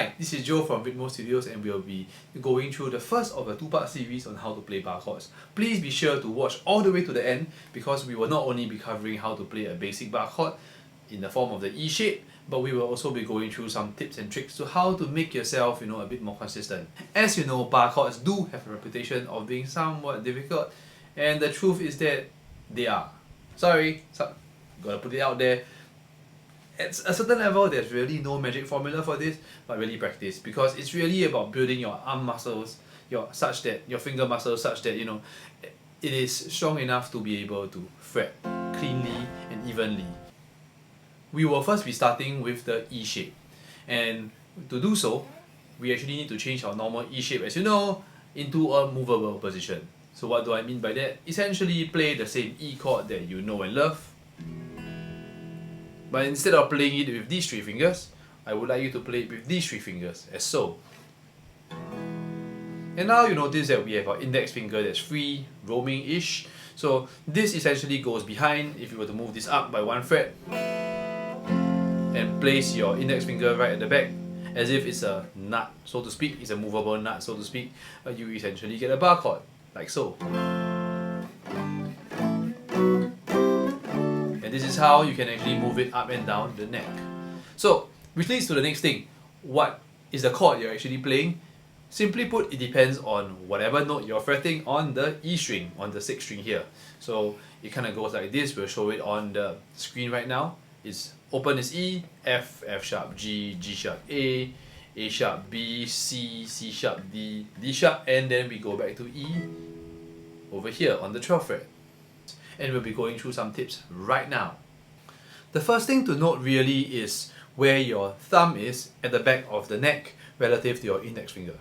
Hi, this is Joe from Ritmo Studios, and we'll be going through the first of a two-part series on how to play bar chords. Please be sure to watch all the way to the end, because we will not only be covering how to play a basic bar chord in the form of the E shape, but we will also be going through some tips and tricks to how to make yourself, a bit more consistent. As you know, bar chords do have a reputation of being somewhat difficult, and the truth is that they are. Sorry, gotta put it out there. At a certain level, there's really no magic formula for this, but really practice, because it's really about building your arm muscles, your finger muscles, such that it is strong enough to be able to fret cleanly and evenly. We will first be starting with the E shape, and to do so, we actually need to change our normal E shape, as you know, into a movable position. So what do I mean by that? Essentially, play the same E chord that you know and love, but instead of playing it with these three fingers, I would like you to play it with these three fingers, as so. And now you notice that we have our index finger that's free, roaming-ish. So this essentially goes behind. If you were to move this up by one fret, and place your index finger right at the back, as if it's a nut, so to speak, it's a movable nut, so to speak, you essentially get a bar chord, like so. This is how you can actually move it up and down the neck. So, which leads to the next thing. What is the chord you're actually playing? Simply put, it depends on whatever note you're fretting on the E string, on the 6th string here. So, it kind of goes like this. We'll show it on the screen right now. It's open is E, F, F sharp G, G sharp A sharp B, C, C sharp D, D sharp, and then we go back to E over here on the 12th fret. And we'll be going through some tips right now. The first thing to note really is where your thumb is at the back of the neck relative to your index finger.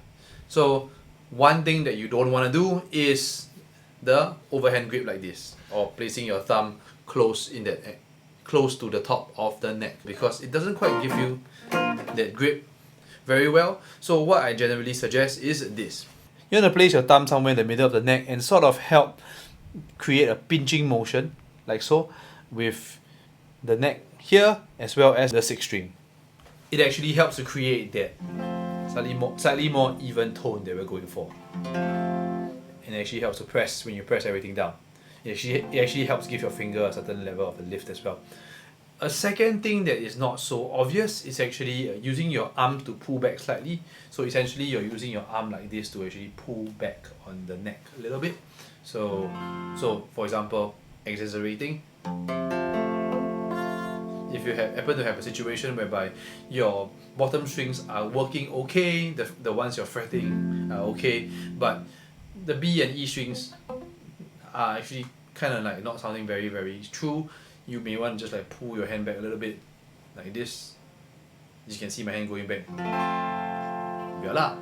So one thing that you don't want to do is the overhand grip like this, or placing your thumb close to the top of the neck, because it doesn't quite give you that grip very well. So what I generally suggest is this. You want to place your thumb somewhere in the middle of the neck and sort of help create a pinching motion, like so, with the neck here as well as the 6th string. It actually helps to create that slightly more even tone that we're going for. And it actually helps to press when you press everything down. It actually helps give your finger a certain level of a lift as well. A second thing that is not so obvious is actually using your arm to pull back slightly. So essentially you're using your arm like this to actually pull back on the neck a little bit. So for example, exaggerating. If you happen to have a situation whereby your bottom strings are working okay, the ones you're fretting are okay, but the B and E strings are actually kind of like not sounding very, very true, you may want to just like pull your hand back a little bit, like this. You can see my hand going back. Voila!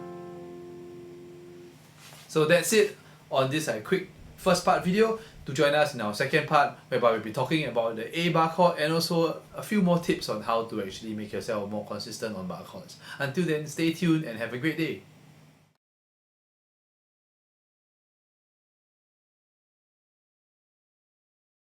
So that's it on this quick first part video. To join us in our second part, whereby we'll be talking about the A bar chord and also a few more tips on how to actually make yourself more consistent on bar chords. Until then, stay tuned and have a great day.